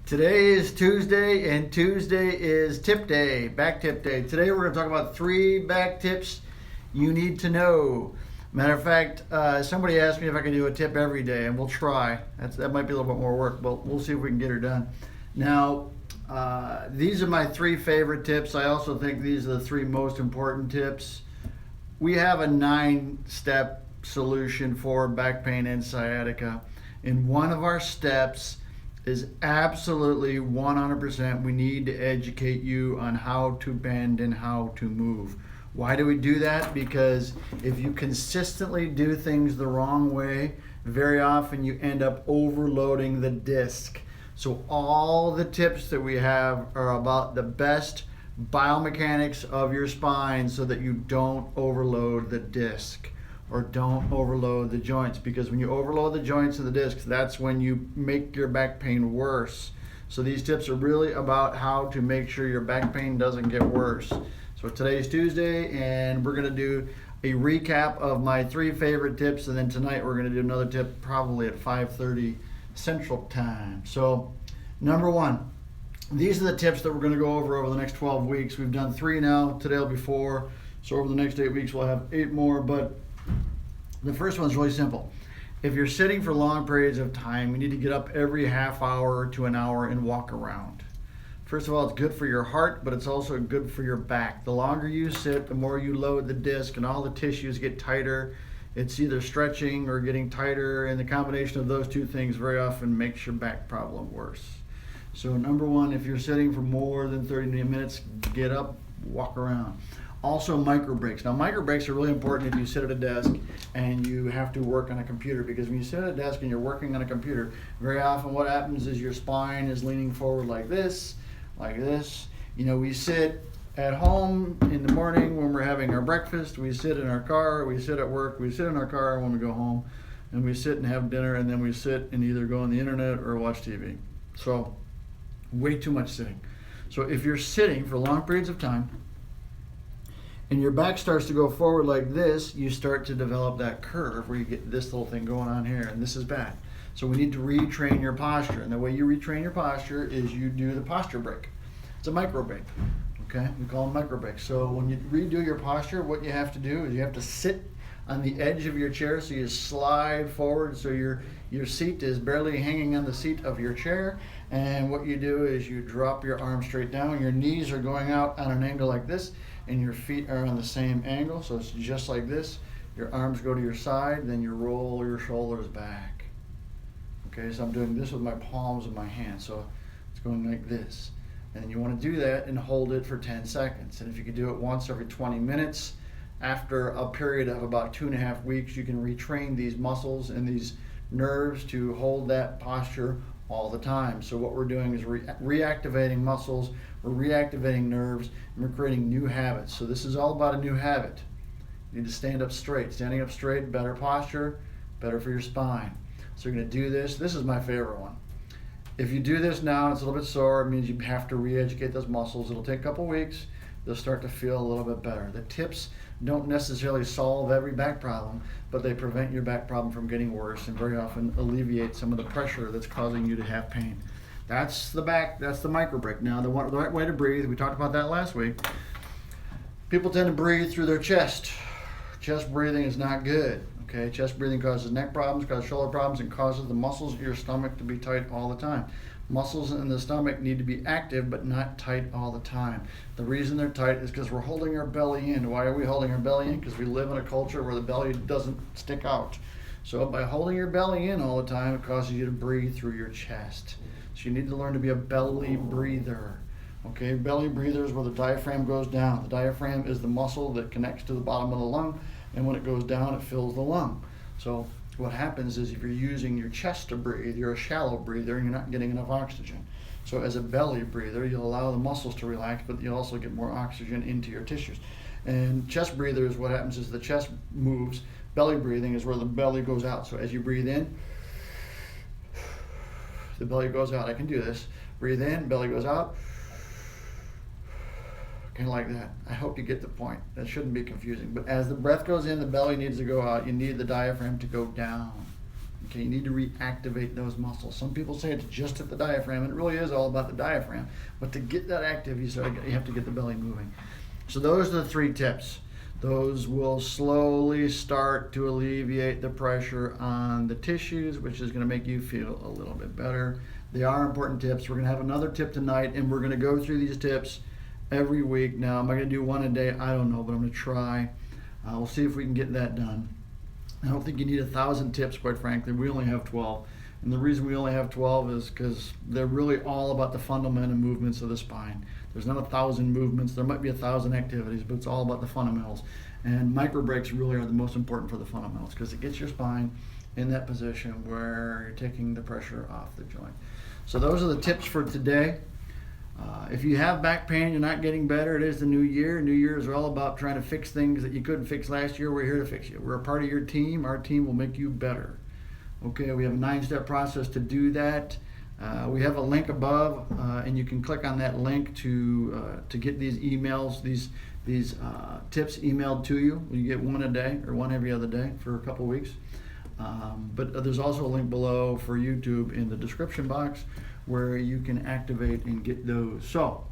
Today is Tuesday, and Tuesday is tip day, back tip day. Today we're going to talk about 3 back tips you need to know. Matter of fact, somebody asked me if I can do a tip every day, and we'll try. That might be a little bit more work, but we'll see if we can get her done. Now, these are my 3 favorite tips. I also think these are the 3 most important tips. We have a 9-step solution for back pain and sciatica. And one of our steps is absolutely 100% we need to educate you on how to bend and how to move. Why do we do that? Because if you consistently do things the wrong way, very often you end up overloading the disc. So all the tips that we have are about the best biomechanics of your spine so that you don't overload the disc or don't overload the joints, because when you overload the joints of the discs, that's when you make your back pain worse. So these tips are really about how to make sure your back pain doesn't get worse. So today's Tuesday, and we're gonna do a recap of my 3 favorite tips, and then tonight we're gonna do another tip probably at 5:30 Central Time. So number 1, these are the tips that we're gonna go over the next 12 weeks. We've done 3 now, today will be 4. So over the next 8 weeks we'll have 8 more, but the first one's really simple. If you're sitting for long periods of time, you need to get up every half hour to an hour and walk around. First of all, it's good for your heart, but it's also good for your back. The longer you sit, the more you load the disc and all the tissues get tighter. It's either stretching or getting tighter, and the combination of those 2 things very often makes your back problem worse. So number 1, if you're sitting for more than 30 minutes, get up, walk around. Also micro breaks. Now micro breaks are really important if you sit at a desk and you have to work on a computer, because when you sit at a desk and you're working on a computer, very often what happens is your spine is leaning forward like this. You know, we sit at home in the morning when we're having our breakfast, we sit in our car, we sit at work, we sit in our car when we go home, and we sit and have dinner, and then we sit and either go on the internet or watch TV. So way too much sitting. So if you're sitting for long periods of time, and your back starts to go forward like this, you start to develop that curve where you get this little thing going on here, and this is bad. So we need to retrain your posture, and the way you retrain your posture is you do the posture break. It's a micro break, okay? We call them micro breaks. So when you redo your posture, what you have to do is you have to sit on the edge of your chair, so you slide forward so your seat is barely hanging on the seat of your chair, and what you do is you drop your arms straight down, your knees are going out on an angle like this, and your feet are on the same angle, so it's just like this. Your arms go to your side, then you roll your shoulders back. Okay, so I'm doing this with my palms of my hands, so it's going like this. And you want to do that and hold it for 10 seconds. And if you can do it once every 20 minutes, after a period of about 2.5 weeks, you can retrain these muscles and these nerves to hold that posture all the time. So what we're doing is reactivating muscles, we're reactivating nerves, and we're creating new habits. So this is all about a new habit. You need to stand up straight. Standing up straight, better posture, better for your spine. So you're going to do this. This is my favorite one. If you do this now and it's a little bit sore, it means you have to re-educate those muscles. It'll take a couple weeks. They'll start to feel a little bit better. The tips don't necessarily solve every back problem, but they prevent your back problem from getting worse and very often alleviate some of the pressure that's causing you to have pain. That's the back, that's the micro break. Now the right way to breathe, we talked about that last week. People tend to breathe through their chest. Chest breathing is not good. Okay, chest breathing causes neck problems, causes shoulder problems, and causes the muscles of your stomach to be tight all the time. Muscles in the stomach need to be active but not tight all the time. The reason they're tight is because we're holding our belly in. Why are we holding our belly in? Because we live in a culture where the belly doesn't stick out. So by holding your belly in all the time, it causes you to breathe through your chest. So you need to learn to be a belly breather. Okay, belly breather is where the diaphragm goes down. The diaphragm is the muscle that connects to the bottom of the lung, and when it goes down, it fills the lung. So what happens is if you're using your chest to breathe, you're a shallow breather and you're not getting enough oxygen. So as a belly breather, you'll allow the muscles to relax, but you'll also get more oxygen into your tissues. And chest breathers, what happens is the chest moves. Belly breathing is where the belly goes out. So as you breathe in, the belly goes out. I can do this. Breathe in, belly goes out. Kind of like that. I hope you get the point. That shouldn't be confusing. But as the breath goes in, the belly needs to go out. You need the diaphragm to go down. Okay, you need to reactivate those muscles. Some people say it's just at the diaphragm, and it really is all about the diaphragm. But to get that active, you have to get the belly moving. So those are the 3 tips. Those will slowly start to alleviate the pressure on the tissues, which is going to make you feel a little bit better. They are important tips. We're going to have another tip tonight, and we're going to go through these tips every week. Now, am I going to do one a day? I don't know, but I'm going to try. We'll see if we can get that done. I don't think you need 1,000 tips, quite frankly. We only have 12. And the reason we only have 12 is because they're really all about the fundamental movements of the spine. There's not 1,000 movements. There might be 1,000 activities, but it's all about the fundamentals. And micro breaks really are the most important for the fundamentals because it gets your spine in that position where you're taking the pressure off the joint. So those are the tips for today. If you have back pain, you're not getting better, it is the new year. New year is all about trying to fix things that you couldn't fix last year. We're here to fix you. We're a part of your team. Our team will make you better. Okay, we have a 9-step process to do that. We have a link above, and you can click on that link to get these emails, these tips emailed to you. You get one a day or one every other day for a couple weeks. But there's also a link below for YouTube in the description box where you can activate and get those. So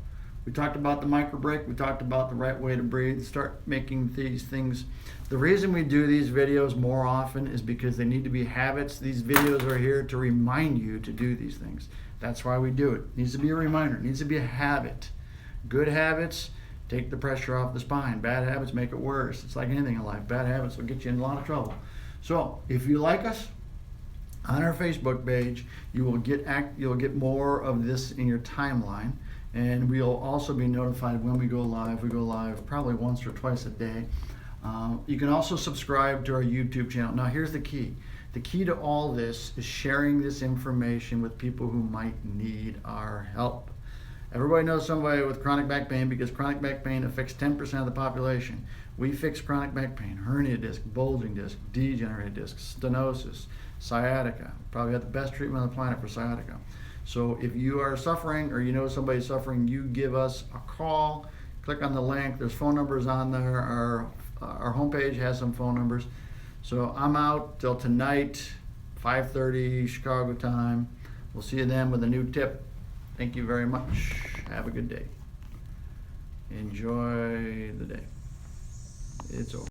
we talked about the micro break. We talked about the right way to breathe. Start making these things. The reason we do these videos more often is because they need to be habits. These videos are here to remind you to do these things. That's why we do it. It needs to be a reminder. It needs to be a habit. Good habits take the pressure off the spine. Bad habits make it worse. It's like anything in life. Bad habits will get you in a lot of trouble. So if you like us, on our Facebook page, you'll get more of this in your timeline, and we'll also be notified when we go live. We go live probably once or twice a day. You can also subscribe to our YouTube channel. Now here's the key. The key to all this is sharing this information with people who might need our help. Everybody knows somebody with chronic back pain because chronic back pain affects 10% of the population. We fix chronic back pain, hernia disc, bulging disc, degenerated disc, stenosis, sciatica. Probably got the best treatment on the planet for sciatica. So if you are suffering or you know somebody suffering, you give us a call. Click on the link. There's phone numbers on there. Our homepage has some phone numbers. So I'm out till tonight, 5:30 Chicago time. We'll see you then with a new tip. Thank you very much. Have a good day. Enjoy the day. It's over.